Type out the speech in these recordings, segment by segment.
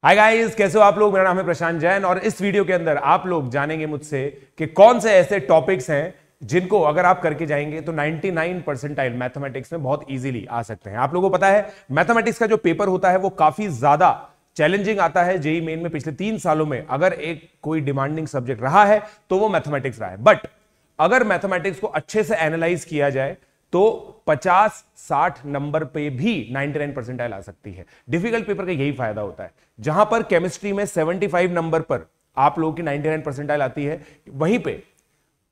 Hi guys, कैसे हो आप लोग। मेरा नाम है प्रशांत जैन और इस वीडियो के अंदर आप लोग जानेंगे मुझसे कि कौन से ऐसे टॉपिक्स हैं जिनको अगर आप करके जाएंगे तो 99 परसेंटाइल मैथमेटिक्स में बहुत इजीली आ सकते हैं। आप लोगों को पता है मैथमेटिक्स का जो पेपर होता है वो काफी ज्यादा चैलेंजिंग आता है। जेईई मेन में पिछले 3 सालों में अगर एक कोई डिमांडिंग सब्जेक्ट रहा है तो वो मैथमेटिक्स रहा है। बट अगर मैथमेटिक्स को अच्छे से एनालाइज किया जाए तो 50-60 नंबर पे भी 99 परसेंटाइल आ सकती है। डिफिकल्ट पेपर का यही फायदा होता है। जहां पर केमिस्ट्री में 75 नंबर पर आप लोगों की 99 परसेंटाइल आती है, वहीं पे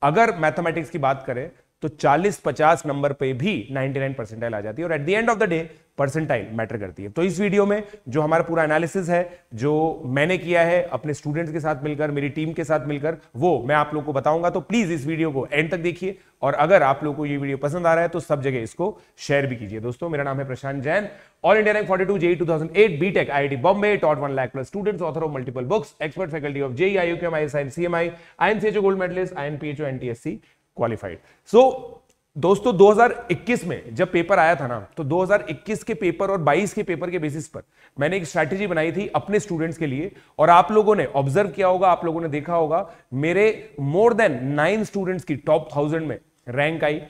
अगर मैथमेटिक्स की बात करें तो 40-50 नंबर पे भी 99 परसेंटाइल आ जाती है। और at the end of the day percentile matter करती है। तो इस वीडियो में जो हमारा पूरा एनालिसिस है, जो मैंने किया है अपने स्टूडेंट्स के साथ मिलकर, मेरी टीम के साथ मिलकर, वो मैं आप लोगों को बताऊंगा। तो प्लीज इस वीडियो को एंड तक देखिए और अगर आप लोगों को ये वीडियो पसंद आ रहा है तो सब जगह इसको शेयर भी कीजिए। दोस्तों, मेरा नाम है Prashant Jain, all India rank 42, JEE 2008, BTech IIT Bombay, taught 1 lakh plus students, author of multiple books, expert faculty of JEE, IUKM, ISI, CMI, INChO gold medallist, INPhO, NTSC qualified. So दोस्तों 2021 में जब पेपर आया था ना, तो 2021 के पेपर और 22 के पेपर के बेसिस पर मैंने एक स्ट्रैटेजी बनाई थी अपने स्टूडेंट्स के लिए। और आप लोगों ने ऑब्जर्व किया होगा, आप लोगों ने देखा होगा, मेरे मोर देन 9 स्टूडेंट्स की टॉप 1000 में रैंक आई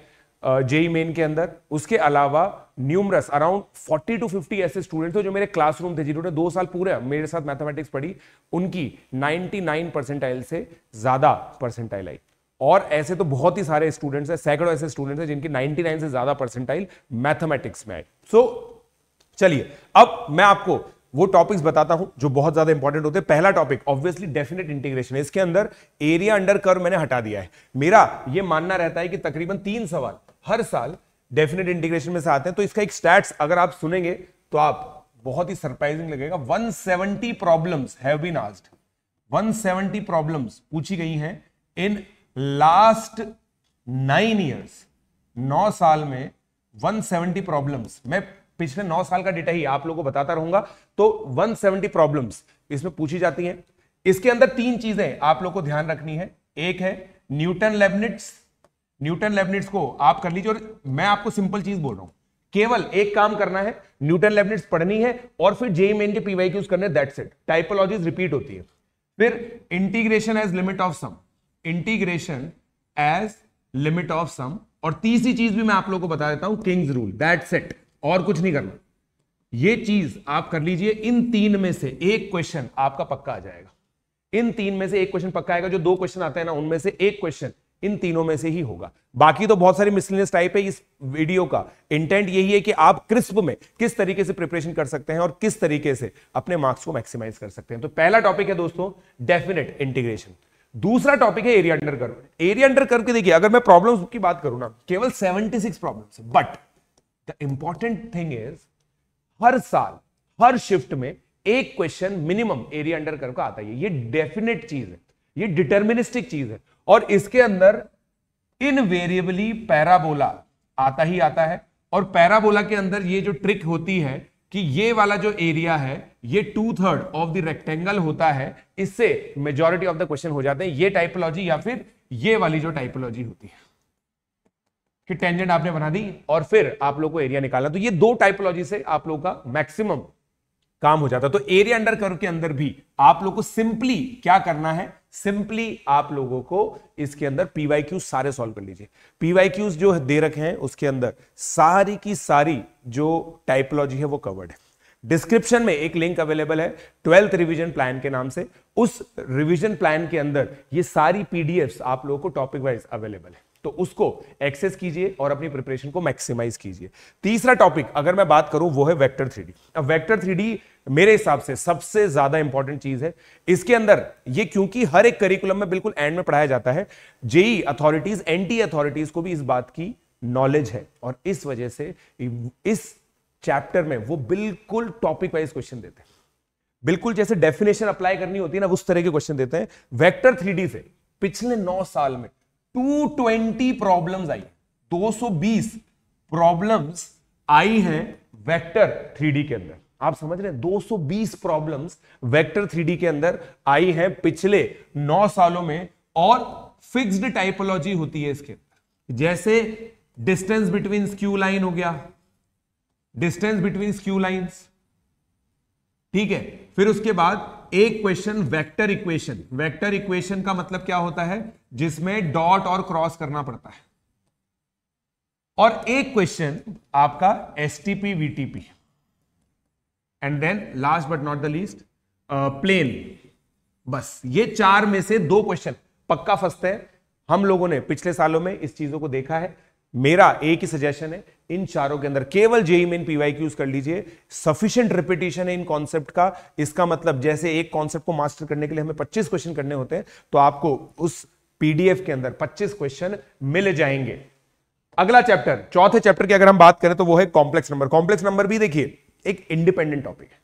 जेईई मेन के अंदर। उसके अलावा न्यूमरस अराउंड 40 to 50 ऐसे स्टूडेंट थे जो मेरे क्लासरूम थे, जिन्होंने 2 साल पूरे मेरे साथ मैथमेटिक्स पढ़ी, उनकी 99 परसेंटाइल से ज्यादा परसेंटाइल आई। और ऐसे तो बहुत ही सारे स्टूडेंट्स हैं, सैकड़ों ऐसे स्टूडेंट्स हैं जिनकी 99 से ज्यादा परसेंटाइल मैथमेटिक्स में आई। सो चलिए अब मैं आपको वो टॉपिक्स बताता हूं जो बहुत ज्यादा इंपॉर्टेंट होते हैं। पहला टॉपिक ऑब्वियसली डेफिनेट इंटीग्रेशन है। इसके अंदर एरिया अंडर कर्व मैंने हटा दिया है। मेरा ये मानना रहता है कि तकरीबन 3 सवाल हर साल डेफिनेट इंटीग्रेशन में से आते हैं। तो इसका एक स्टैट्स अगर आप सुनेंगे तो आप बहुत ही सरप्राइजिंग लगेगा। 170 problems have been asked, 170 problems पूछी गई हैं इन लास्ट 9 ईयर्स। 9 साल में 170 प्रॉब्लम्स। मैं पिछले 9 साल का डेटा ही आप लोगों को बताता रहूंगा। तो 170 प्रॉब्लम्स इसमें पूछी जाती हैं। इसके अंदर 3 चीजें आप लोग को ध्यान रखनी है। एक है न्यूटन लेबनिट्ज। न्यूटन लेबनिट्ज को आप कर लीजिए। और मैं आपको सिंपल चीज बोल रहा हूं, केवल एक काम करना है, न्यूटन लेबनिट्ज पढ़नी है और फिर जेईई मेन के पीवाईक्यूज करने, दैट्स इट। टाइपोलॉजीज रिपीट होती है। फिर integration as limit of sum, integration as limit of sum. और तीसरी चीज भी मैं आप लोगों को बता देता हूं, किंग्स रूल, दैट्स इट। और कुछ नहीं करना। ये चीज आप कर लीजिए। इन 3 में से एक क्वेश्चन आपका पक्का आ जाएगा। इन 3 में से एक क्वेश्चन पक्का आएगा। जो 2 क्वेश्चन आते हैं ना, उनमें से एक क्वेश्चन इन तीनों में से ही होगा। बाकी तो बहुत सारी मिसलेनियस टाइप है। इस वीडियो का इंटेंट यही है कि आप क्रिस्प में किस तरीके से प्रिपरेशन कर सकते हैं और किस तरीके से अपने मार्क्स को मैक्सिमाइज कर सकते हैं। तो पहला टॉपिक है दोस्तों डेफिनेट इंटीग्रेशन। दूसरा टॉपिक है area under curve. Area under curve के देखिए, अगर मैं प्रॉब्लम्स की बात करूं ना, केवल 76 problems, but the important thing is हर साल हर शिफ्ट में एक question minimum area under curve का आता है। ये डेफिनेट चीज है, ये डिटर्मिनिस्टिक चीज है। और इसके अंदर इनवेरिएबली पैराबोला आता ही आता है। और पैराबोला के अंदर ये जो ट्रिक होती है कि ये वाला जो एरिया है ये 2/3 ऑफ द रेक्टेंगल होता है, इससे मेजॉरिटी ऑफ द क्वेश्चन हो जाते हैं। ये टाइपोलॉजी या फिर ये वाली जो टाइपोलॉजी होती है कि टेंजेंट आपने बना दी और फिर आप लोग को एरिया निकालना। तो ये 2 टाइपोलॉजी से आप लोग का मैक्सिमम काम हो जाता है। तो एरिया अंडर कर्व के अंदर भी आप लोग को सिंपली क्या करना है, सिंपली आप लोगों को इसके अंदर पीवाईक्यूज सारे सॉल्व कर लीजिए। पीवाईक्यूज जो दे रखे हैं उसके अंदर सारी की सारी जो टाइपोलॉजी है वो कवर्ड है। डिस्क्रिप्शन में एक लिंक अवेलेबल है 12th रिवीजन प्लान के नाम से। उस रिवीजन प्लान के अंदर ये सारी पीडीएफ्स आप लोगों को टॉपिक वाइज अवेलेबल है, तो उसको एक्सेस कीजिए और अपनी प्रिपरेशन को मैक्सिमाइज कीजिए। तीसरा टॉपिक अगर मैं बात करूं वो है वेक्टर 3D। अब वेक्टर 3D मेरे हिसाब से सबसे ज्यादा इंपॉर्टेंट चीज है। इसके अंदर ये क्योंकि हर एक करिकुलम में बिल्कुल एंड में पढ़ाया जाता है, जेईई अथॉरिटीज, एनटी अथॉरिटीज को भी इस बात की नॉलेज है और इस वजह से इस चैप्टर में वो बिल्कुल टॉपिक वाइज क्वेश्चन देते हैं। बिल्कुल जैसे डेफिनेशन अप्लाई करनी होती है ना, उस तरह के क्वेश्चन देते हैं। वेक्टर 3D से पिछले 9 साल में 220 प्रॉब्लम्स आई, 220 प्रॉब्लम्स आई हैं वेक्टर 3D के अंदर। आप समझ रहे हैं, 220 प्रॉब्लम्स वेक्टर 3D के अंदर आई हैं पिछले 9 सालों में। और फिक्स्ड टाइपोलॉजी होती है इसके अंदर, जैसे डिस्टेंस बिटवीन स्क्यू लाइन हो गया, डिस्टेंस बिटवीन स्क्यू लाइंस, ठीक है। फिर उसके बाद एक question vector equation. Vector equation का मतलब क्या होता है, जिसमें डॉट और क्रॉस करना पड़ता है। और एक क्वेश्चन आपका STP VTP, and then last but not the least plane. बस ये चार में से दो क्वेश्चन पक्का फंसते हैं। हम लोगों ने पिछले सालों में इस चीजों को देखा है। मेरा एक ही सजेशन है, इन चारों के अंदर केवल जेईई मेन पीवाईक्यूज कर लीजिए। सफिशिएंट रिपीटिशन है इन कॉन्सेप्ट का। इसका मतलब जैसे एक कॉन्सेप्ट को मास्टर करने के लिए हमें 25 क्वेश्चन करने होते हैं, तो आपको उस पीडीएफ के अंदर 25 क्वेश्चन मिल जाएंगे। अगला चैप्टर, चौथे चैप्टर की अगर हम बात करें तो वो है कॉम्प्लेक्स नंबर। कॉम्प्लेक्स नंबर भी देखिए एक इंडिपेंडेंट टॉपिक है,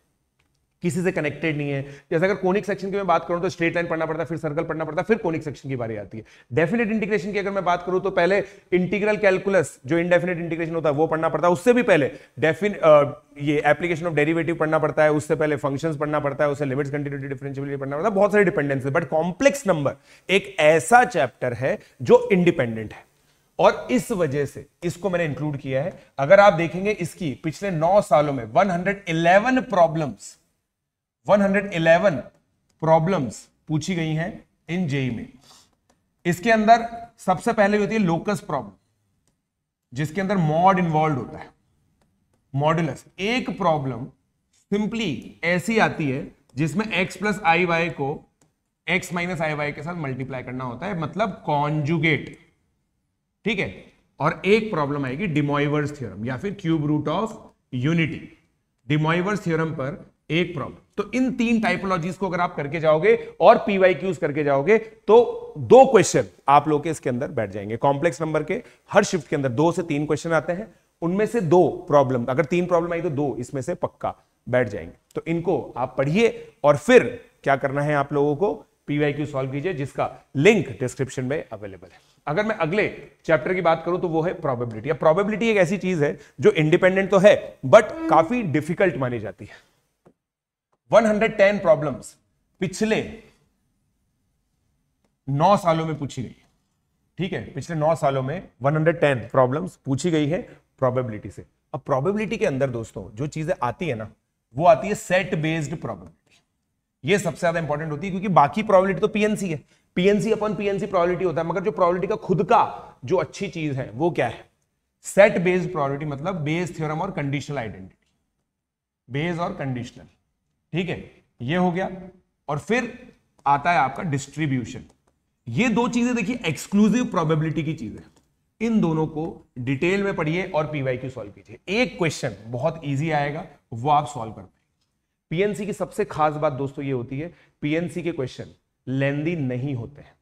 किसी से कनेक्टेड नहीं है। जैसे अगर कोनिक सेक्शन की मैं बात करूं तो स्ट्रेट लाइन पढ़ना पड़ता है, फिर सर्कल पढ़ना पड़ता है, फिर कोनिक सेक्शन की बारी आती है। डेफिनेट इंटीग्रेशन की अगर मैं बात करूं तो पहले इंटीग्रल कैलकुलस जो इनडेफिनेट इंटीग्रेशन होता है वो पढ़ना पड़ता है, उससे भी पहले ये एप्लीकेशन ऑफ डेरिवेटिव पढ़ना पड़ता है, उससे पहले फंक्शंस पढ़ना पड़ता है, उससे लिमिट्स, कंटिन्यूटी, डिफरेंशियबिलिटी पढ़ना पड़ता है, बहुत सारे डिपेंडेंस है। बट कॉम्प्लेक्स नंबर एक ऐसा चैप्टर है जो इंडिपेंडेंट है, और इस वजह से इसको मैंने इंक्लूड किया है। अगर आप देखेंगे इसकी पिछले 9 सालों में 111 प्रॉब्लम्स पूछी गई हैं इन जेईई में। इसके अंदर सबसे पहले होती है लोकस प्रॉब्लम, जिसके अंदर मॉड इन्वॉल्व होता है, मॉडुलस। एक प्रॉब्लम सिंपली ऐसी आती है जिसमें x प्लस आई वाई को x माइनस आई वाई के साथ मल्टीप्लाई करना होता है, मतलब कॉन्जुगेट, ठीक है। और एक प्रॉब्लम आएगी डिमॉइवर्स थ्योरम या फिर cube root of unity. De Moivre's theorem पर एक प्रॉब्लम। तो इन तीन टाइपोलॉजीज को अगर आप करके जाओगे और पीवाईक्यूज करके जाओगे तो 2 क्वेश्चन आप लोग के इसके अंदर बैठ जाएंगे। कॉम्प्लेक्स नंबर के हर शिफ्ट के अंदर 2 से 3 क्वेश्चन आते हैं, उनमें से 2 प्रॉब्लम, अगर 3 प्रॉब्लम आई तो 2 इसमें से पक्का बैठ जाएंगे। तो इनको आप पढ़िए और फिर क्या करना है आप लोगों को, पीवाईक्यू सॉल्व कीजिए, जिसका लिंक डिस्क्रिप्शन में अवेलेबल है। अगर मैं अगले चैप्टर की बात करूं तो वो है प्रोबेबिलिटी। अब प्रोबेबिलिटी एक ऐसी चीज है जो इंडिपेंडेंट तो है बट काफी डिफिकल्ट मानी जाती है। 110 प्रॉब्लम्स पिछले 9 सालों में पूछी गई, ठीक है। पिछले 9 सालों में 110 प्रॉब्लम्स पूछी गई है प्रोबेबिलिटी से। अब प्रोबेबिलिटी के अंदर दोस्तों जो चीजें आती है ना, वो आती है सेट बेस्ड प्रोबेबिलिटी। ये सबसे ज्यादा इंपॉर्टेंट होती है, क्योंकि बाकी प्रोबेबिलिटी तो पीएनसी है, पीएनसी अपॉन पीएनसी प्रोबेबिलिटी होता है, मगर जो प्रोबेबिलिटी का खुद का जो अच्छी चीज है वो क्या है, सेट बेस्ड प्रोबेबिलिटी, मतलब बेस थ्योरम और कंडीशनल आइडेंटिटी, बेस और कंडीशनल, ठीक है, ये हो गया। और फिर आता है आपका डिस्ट्रीब्यूशन। ये 2 चीजें देखिए एक्सक्लूसिव प्रोबेबिलिटी की चीज है। इन दोनों को डिटेल में पढ़िए और पीवाईक्यू सॉल्व कीजिए। एक क्वेश्चन बहुत इजी आएगा, वो आप सॉल्व कर पाएंगे। पीएनसी की सबसे खास बात दोस्तों ये होती है, पीएनसी के क्वेश्चन लेंदी नहीं होते हैं,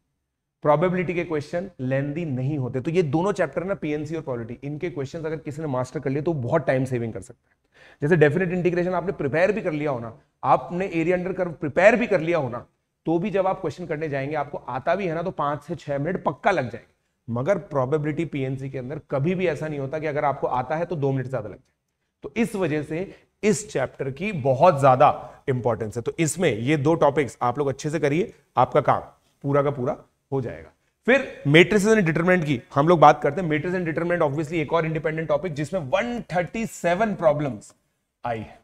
प्रोबेबिलिटी के क्वेश्चन लेंदी नहीं होते। तो ये दोनों चैप्टर ना, पीएनसी और प्रोबेबिलिटी, इनके क्वेश्चंस अगर किसी ने मास्टर कर लिए तो बहुत टाइम सेविंग कर सकता है। जैसे डेफिनेट इंटीग्रेशन आपने प्रिपेयर भी कर लिया हो ना, आपने एरिया अंडर कर्व प्रिपेयर भी कर लिया हो ना, तो भी जब आप क्वेश्चन करने जाएंगे आपको आता भी है ना, तो 5 से 6 मिनट पक्का लग जाएंगे। मगर प्रोबेबिलिटी पीएनसी के अंदर कभी भी ऐसा नहीं होता कि अगर आपको आता है तो 2 मिनट ज्यादा लग जाए। तो इस वजह से इस चैप्टर की बहुत ज्यादा इंपॉर्टेंस है। तो इसमें ये 2 टॉपिक्स आप लोग अच्छे से करिए, आपका काम पूरा का पूरा हो जाएगा। फिर मैट्रिसेस एंड डिटरमिनेंट की हम लोग बात करते हैं। मैट्रिसेस एंड डिटरमिनेंट ऑब्वियसली एक और इंडिपेंडेंट टॉपिक, जिसमें 137 प्रॉब्लम्स आई है।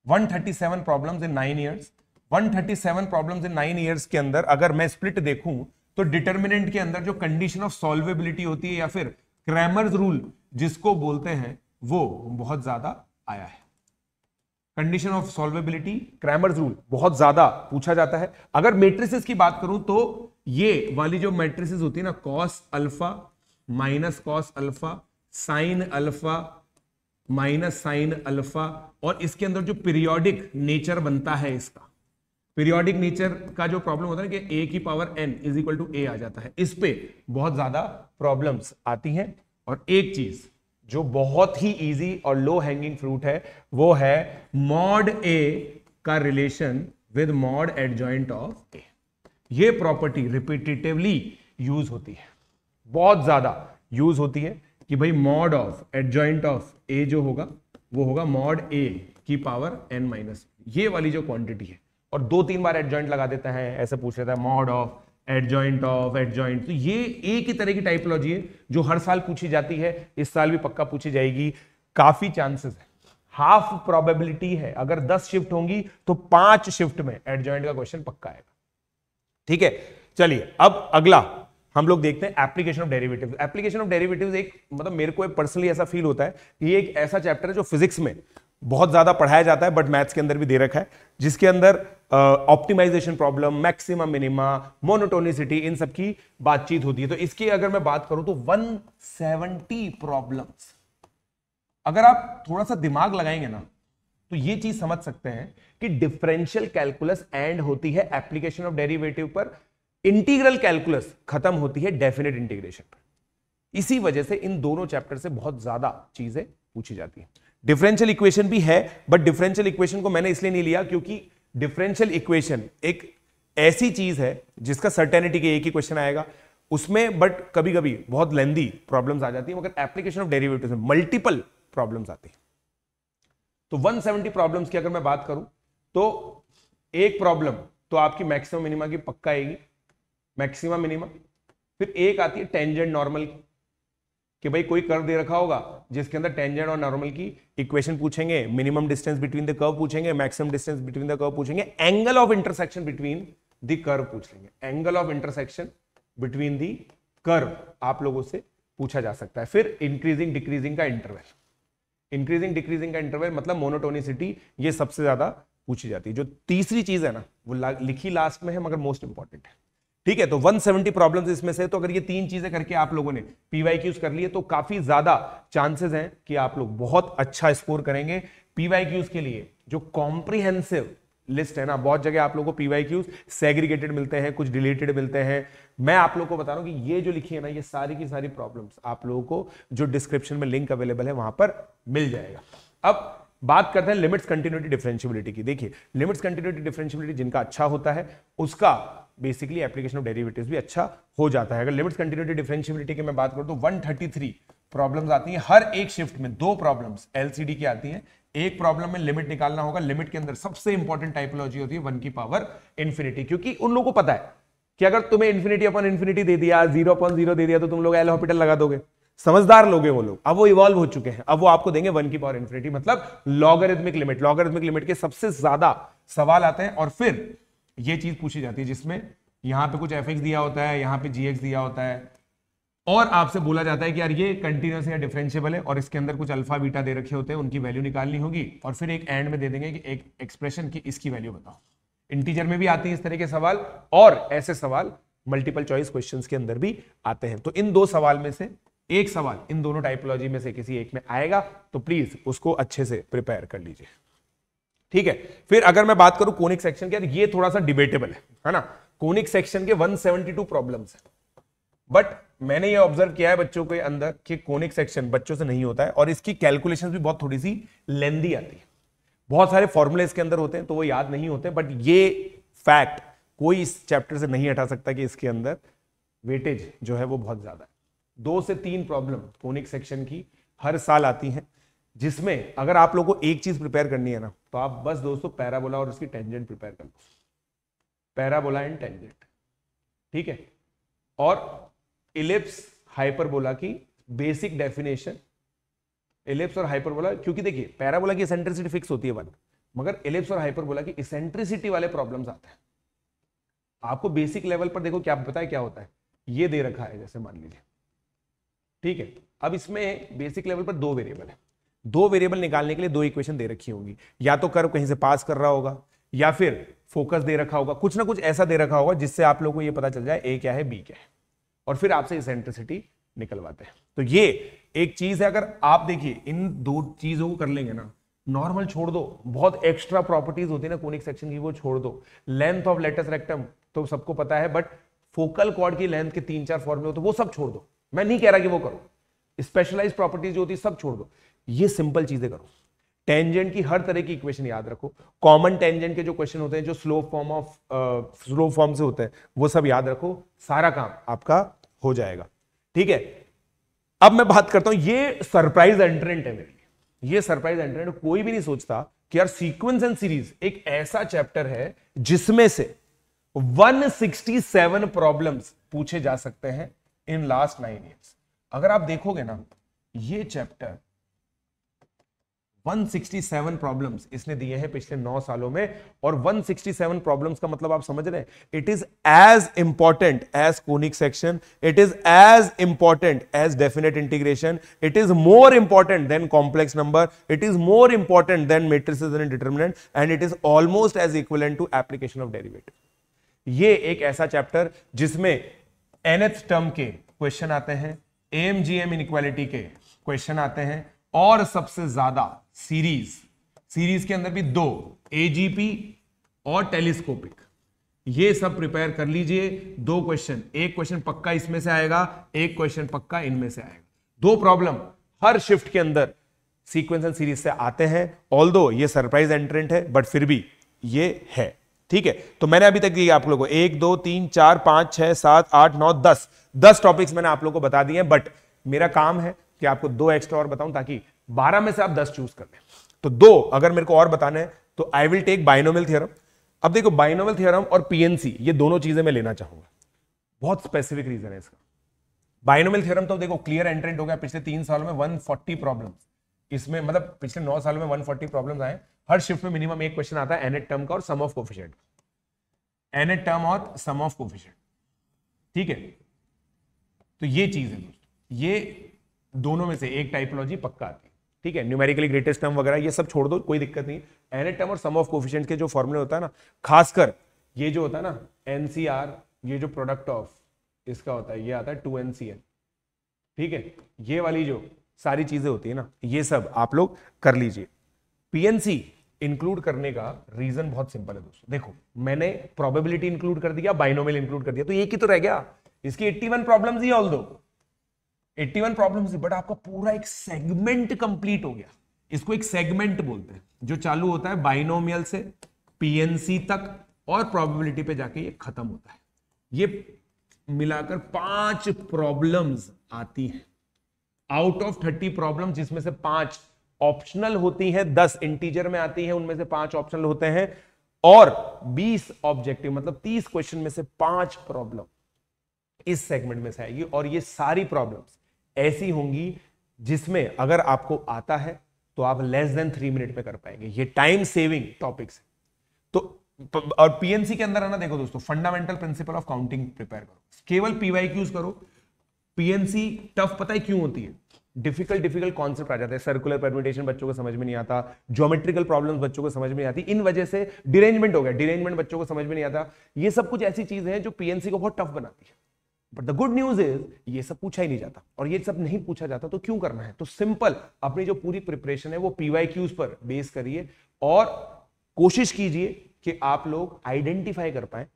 137 problems in 9 years. 137 problems in 9 years के अंदर अगर मैं स्प्लिट देखूं तो डिटरमिनेंट के अंदर जो कंडीशन ऑफ सॉल्वेबिलिटी होती है या फिर क्रैमर्स रूल जिसको बोलते हैं, वो बहुत ज्यादा आया है। कंडीशन ऑफ सॉल्वेबिलिटी, क्रैमर्स रूल बहुत ज्यादा पूछा जाता है। अगर मैट्रिसेस की बात करूं तो ये वाली जो मैट्रिसेस होती है ना, cos alpha minus cos alpha, sine alpha minus sine alpha, और इसके अंदर जो पीरियोडिक नेचर बनता है, इसका पीरियोडिक नेचर का जो प्रॉब्लम होता है कि a की power n is equal to a आ जाता है, इस पे बहुत ज्यादा प्रॉब्लम्स आती हैं। और एक चीज जो बहुत ही इजी और लो हैंगिंग फ्रूट है, वो है मॉड a का relation with mod adjoint of a। ये प्रॉपर्टी रिपीटेटिवली यूज होती है, बहुत ज्यादा यूज होती है कि भाई mod of adjoint of a जो होगा वो होगा मॉड a की पावर n माइनस, ये वाली जो क्वांटिटी है। और 2-3 बार एडजॉइंट लगा देता है, ऐसे पूछ लेता है मॉड ऑफ एडजॉइंट। तो ये एक ही तरह की टाइपोलॉजी है जो हर साल पूछी जाती है, इस साल भी पक्का पूछी जाएगी, काफी चांसेस है हाफ प्रोबेबिलिटी है, अगर 10 शिफ्ट होंगी तो 5 शिफ्ट में एडजॉइंट का क्वेश्चन पक्का आएगा। ठीक है, चलिए अब अगला हम लोग देखते हैं application of derivatives. Application of derivatives एक मतलब मेरे को पर्सनली ऐसा फील होता है कि ये एक ऐसा चैप्टर है जो फिजिक्स में बहुत ज्यादा पढ़ाया जाता है, बट मैथ्स के अंदर भी दे रखा है, जिसके अंदर optimisation problem, maximum minima, monotonicity, इन सब की बातचीत होती है। तो इसकी अगर मैं बात करूं तो 170 प्रॉब्लम्स, अगर आप थोड़ा सा दिमाग लगाएंगे ना तो ये चीज समझ सकते हैं कि डिफरेंशियल कैलकुलस एंड होती है एप्लीकेशन ऑफ डेरिवेटिव पर, इंटीग्रल कैलकुलस खत्म होती है डेफिनेट इंटीग्रेशन पर। इसी वजह से इन दोनों चैप्टर से बहुत ज्यादा चीजें पूछी जाती हैं। डिफरेंशियल इक्वेशन भी है, बट डिफरेंशियल इक्वेशन को मैंने इसलिए नहीं लिया क्योंकि डिफरेंशियल इक्वेशन एक ऐसी चीज है जिसका सर्टेनिटी के एक ही क्वेश्चन आएगा उसमें, बट कभी कभी बहुत लेंदी प्रॉब्लम्स आ जाती है, मगर एप्लीकेशन ऑफ डेरिवेटिव में मल्टीपल प्रॉब्लम्स आती है। तो 170 प्रॉब्लम्स की अगर मैं बात करूं तो एक प्रॉब्लम तो आपकी मैक्सिमम मिनिमा की पक्का आएगी, मैक्सिमम मिनिमा। फिर एक आती है टेंजेंट नॉर्मल की, कि भाई कोई कर्व दे रखा होगा जिसके अंदर टेंजेंट और नॉर्मल की इक्वेशन पूछेंगे, minimum distance between the curve पूछेंगे, maximum distance between the curve पूछेंगे, angle of intersection between the curve पूछ लेंगे, angle of intersection between the curve आप लोगों से पूछा जा सकता है। फिर इंक्रीजिंग डिक्रीजिंग का इंटरवल, इंक्रीजिंग डिक्रीजिंग का इंटरवल मतलब मोनोटोनिसिटी, ये सबसे ज्यादा पूछी जाती है। जो तीसरी चीज है ना वो लिखी लास्ट में है मगर मोस्ट इंपॉर्टेंट है। ठीक है, तो 170 प्रॉब्लम्स इसमें से, तो अगर ये तीन चीजें करके आप लोगों ने पीवाईक्यूज कर लिए तो काफी ज्यादा चांसेस हैं कि आप लोग बहुत अच्छा स्कोर करेंगे। पीवाईक्यूज के लिए जो कॉम्प्रिहेंसिव लिस्ट है ना, बहुत जगह आप लोगों को पीवाईक्यूज सेग्रीगेटेड मिलते हैं, कुछ डिलीटेड मिलते हैं। मैं आप लोगों को बता रहा हूं कि ये जो लिखी है ना, ये सारी की सारी प्रॉब्लम्स आप लोगों को जो डिस्क्रिप्शन में लिंक अवेलेबल है वहां पर मिल जाएगा। अब बात करते हैं लिमिट्स कंटिन्यूटी डिफरेंशिएबिलिटी की। देखिए, लिमिट्स कंटिन्यूटी डिफरेंशिएबिलिटी जिनका अच्छा होता है उसका बेसिकली एप्लीकेशन ऑफ डेरिवेटिव्स भी अच्छा हो जाता है। अगर लिमिट्स कंटिन्यूटी डिफरेंशिएबिलिटी की मैं बात करूं तो 133 प्रॉब्लम्स आती हैं हर एक शिफ्ट में, 2 प्रॉब्लम्स एलसीडी की आती हैं। एक प्रॉब्लम में लिमिट निकालना होगा, लिमिट के अंदर सबसे इंपॉर्टेंट टाइपोलॉजी होती है 1 की पावर इंफिनिटी, क्योंकि उन लोगों को पता है कि अगर तुम्हें इंफिनिटी अपॉन इंफिनिटी दे दिया, 0/0 दे दिया तो तुम लोग एल हॉस्पिटल लगा दोगे। समझदार लोग हैं वो लोग, अब वो इवॉल्व हो चुके हैं, अब वो आपको देंगे 1 की पावर इंफिनिटी, मतलब लॉगरिथमिक लिमिट। लॉगरिथमिक लिमिट के सबसे ज्यादा सवाल आते हैं और फिर ये चीज पूछी जाती है जिसमें यहां पे कुछ fx दिया होता है, यहां पे gx दिया होता है और आपसे बोला जाता है कि यार ये कंटीन्यूअस या डिफरेंशिएबल है और इसके अंदर कुछ अल्फा बीटा दे रखे होते हैं, उनकी वैल्यू निकालनी होगी और फिर एक एंड में दे देंगे कि एक एक्सप्रेशन की इसकी वैल्यू बताओ। इंटीजर में भी आती है इस तरह के सवाल और ऐसे सवाल मल्टीपल चॉइस क्वेश्चंस के अंदर भी आते हैं। तो इन 2 सवाल में से एक सवाल इन दोनों टाइपोलॉजी में से किसी एक में आएगा, तो प्लीज उसको अच्छे से प्रिपेयर कर लीजिए। ठीक है, फिर अगर मैं बात करूं कोनिक सेक्शन के, ये थोड़ा सा डिबेटेबल है ना। कोनिक सेक्शन के 172 प्रॉब्लम्स है, बट मैंने ये ऑब्जर्व किया है बच्चों के अंदर कि कोनिक सेक्शन बच्चों से नहीं होता है और इसकी कैलकुलेशंस भी बहुत थोड़ी सी लेंदी आती है। बहुत सारे फॉर्मूले इसके अंदर होते हैं तो वो याद नहीं होते, बट ये फैक्ट कोई इस चैप्टर से नहीं हटा सकता कि इसके अंदर वेटेज जो है वो बहुत ज्यादा है। 2 से 3 प्रॉब्लम कोनिक सेक्शन की हर साल आती हैं, जिसमें अगर आप लोगों को एक चीज प्रिपेयर करनी है ना, तो आप बस दोस्तों पैराबोला और उसकी टेंजेंट प्रिपेयर कर लो, पैराबोला एंड टेंजेंट। ठीक है, और इलिप्स हाइपरबोला की बेसिक डेफिनेशन, इलिप्स और हाइपरबोला, क्योंकि देखिए पैराबोला की इसेंट्रिसिटी फिक्स होती है 1, मगर इलिप्स और हाइपरबोला की इसेंट्रिसिटी वाले प्रॉब्लम्स आते हैं। आपको बेसिक लेवल पर देखो क्या पता है क्या होता है, ये दे रखा है जैसे मान लीजिए, ठीक है। अब इसमें बेसिक लेवल पर 2 वेरिएबल है, 2 वेरिएबल निकालने के लिए 2 इक्वेशन दे रखी होंगी, या तो कर्व कहीं से पास कर रहा होगा या फिर फोकस दे रखा होगा, कुछ ना कुछ ऐसा दे रखा होगा जिससे आप लोगों को ये पता चल जाए ए क्या है बी क्या है, और फिर आपसे इसेंट्रिसिटी निकलवाते हैं। तो ये एक चीज है, अगर आप देखिए इन 2 चीजों को कर लेंगे ना, नॉर्मल छोड़ दो, बहुत एक्स्ट्रा प्रॉपर्टीज होती है ना कोनिक सेक्शन की, वो छोड़ दो। लेंथ ऑफ लेटस रेक्टम तो सबको पता है, बट फोकल कॉर्ड की लेंथ के 3-4 फॉर्मूले हो तो वो सब छोड़ दो। मैं नहीं कह रहा कि वो करो, स्पेशलाइज्ड प्रॉपर्टीज जो होती है सब छोड़ दो, ये सिंपल चीजें करो। टेंजेंट की हर तरह की इक्वेशन याद रखो, कॉमन टेंजेंट के जो क्वेश्चन होते हैं जो स्लो फॉर्म से होते हैं वो सब याद रखो, सारा काम आपका हो जाएगा। ठीक है, अब मैं बात करता हूं, ये सरप्राइज एंट्रेंट है मेरे लिए, ये सरप्राइज एंट्रेंट कोई भी नहीं सोचता कि यार सीक्वेंस एंड सीरीज एक ऐसा चैप्टर है जिसमें से 167 प्रॉब्लम्स पूछे जा सकते हैं इन लास्ट 9 ईयर्स। अगर आप देखोगे ना, ये चैप्टर 167 प्रॉब्लम्स इसने दिए हैं पिछले 9 सालों में, और 167 प्रॉब्लम्स का मतलब आप समझ रहे हैं, it is as important as conic section, it is as important as definite integration, it is more important than complex number, it is more important than matrices and determinant, and it is almost as equivalent to application of derivative. ये एक ऐसा chapter जिसमें nth term के question आते हैं, AMGM inequality के question आते हैं, और सबसे ज्यादा सीरीज के अंदर भी 2 AGP और टेलीस्कोपिक, ये सब प्रिपेयर कर लीजिए। 2 क्वेश्चन, एक क्वेश्चन पक्का इसमें से आएगा, एक क्वेश्चन पक्का इनमें से आएगा। 2 प्रॉब्लम हर शिफ्ट के अंदर सीक्वेंस एंड सीरीज से आते हैं, ऑल्दो ये सरप्राइज एंट्रेंट है, बट फिर भी ये है, ठीक है। तो मैंने अभी तक दिया आप लोगों को 1 2 3 4 5 6 7 8 9 10 टॉपिक्स मैंने आप लोगों को बता दिए हैं, बट मेरा काम है कि आपको 2 एक्स्ट्रा और बताऊं ताकि 12 में से आप 10 चूज कर लें। तो 2 अगर मेरे को और बताने हैं तो I will take binomial theorem. अब देखो बाइनोमियल थ्योरम और पीएनसी, ये दोनों चीजें मैं लेना चाहूंगा, बहुत स्पेसिफिक रीजन है इसका। बाइनोमियल थ्योरम तो देखो क्लियर एंट्रेंट हो गया, पिछले 3 सालों में 140 प्रॉब्लम्स, इसमें मतलब पिछले 9 सालों में 140 प्रॉब्लम्स आए। हर शिफ्ट में मिनिमम एक क्वेश्चन आता है nth टर्म का और सम ऑफ कोफिशिएंट, nth टर्म और सम ऑफ कोफिशिएंट, ठीक है। तो ये चीज है दोस्तों, ये दोनों में से एक टाइपोलॉजी पक्का आती है, ठीक है। न्यूमेरिकली ग्रेटेस्ट टर्म वगैरह ये सब छोड़ दो, कोई दिक्कत नहीं। nth टर्म और सम ऑफ कोफिशिएंट के जो फॉर्मूले होता है ना, खासकर ये जो होता है ना NCR, ये जो प्रोडक्ट ऑफ इसका होता है, ये आता है 2NCl, ठीक है। ये वाली जो सारी चीजें होती है ना, ये सब आप लोग कर लीजिए। पीएनसी इंक्लूड करने का रीजन बहुत सिंपल है दोस्तों। देखो मैंने प्रोबेबिलिटी इंक्लूड कर दिया, बाइनोमियल इंक्लूड कर दिया, तो एक ही तो रह गया। इसकी 81 problems he, although 81 problems, but आपका पूरा एक सेगमेंट कंप्लीट हो गया। इसको एक सेगमेंट बोलते हैं, जो चालू होता है बाइनोमियल से पीएनसी तक और प्रोबेबिलिटी पे जाके ये खत्म होता है। ये मिलाकर 5 प्रॉब्लम्स आती हैं आउट ऑफ 30 प्रॉब्लम, जिसमें से 5 ऑप्शनल होती हैं, 10 इंटीजर में आती हैं, उनमें से 5 ऑप्शनल होते हैं, और 20 ऑब्जेक्टिव, मतलब 30 क्वेश्चन में से 5 प्रॉब्लम इस सेगमेंट में से आएगी। और ये सारी प्रॉब्लम्स ऐसी होंगी जिसमें अगर आपको आता है तो आप लेस देन 3 मिनट में कर पाएंगे। ये टाइम सेविंग टॉपिक्स है। तो और पीएनसी के अंदर है ना, देखो दोस्तों, fundamental principle of counting prepare करो, केवल पीवाईक्यूज करो। पीएनसी टफ पता है क्यों होती है? डिफिकल्ट कॉन्सेप्ट आ जाता है, सर्कुलर परम्यूटेशन बच्चों को समझ में नहीं आता, ज्योमेट्रिकल प्रॉब्लम्स बच्चों को समझ में नहीं आती, इन वजह से डिरेंजमेंट हो गया, डिरेंजमेंट बच्चों को समझ में नहीं आता। ये सब कुछ ऐसी चीजें हैं जो पीएनसी को बहुत टफ बनाती है। But the good news is ये सब पूछा ही नहीं जाता, और ये सब नहीं पूछा जाता तो क्यों करना है? तो सिंपल, अपनी जो पूरी प्रिपरेशन है वो पीवाईक्यूज पर बेस करिए, और कोशिश कीजिए कि आप लोग आइडेंटिफाई कर पाए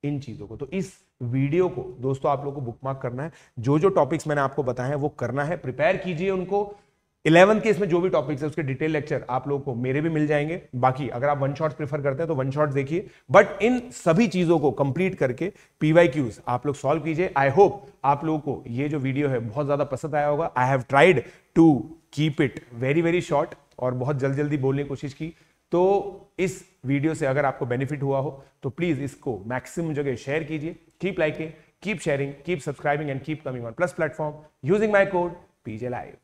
इन चीजों को। तो इस वीडियो को दोस्तों आप लोग को बुकमार्क करना है, जो जो टॉपिक्स मैंने आपको बताए हैं वो करना है, प्रिपेयर कीजिए उनको। 11th के इसमें जो भी टॉपिक्स है उसके डिटेल लेक्चर आप लोगों को मेरे भी मिल जाएंगे। बाकी अगर आप वन शॉट प्रेफर करते हैं तो वन शॉट देखिए, बट इन सभी चीजों को कंप्लीट करके पीवाईक्यूज आप लोग सॉल्व कीजिए। आई होप आप लोगों को ये जो वीडियो है बहुत ज्यादा पसंद आया होगा। I have tried to keep it very short और बहुत जल्दी बोलने की कोशिश की। तो इस वीडियो से अगर आपको बेनिफिट हुआ हो तो प्लीज इसको मैक्सिमम जगह शेयर कीजिए। Keep liking, keep sharing, keep subscribing and keep coming on plus platform using my code PJ Live।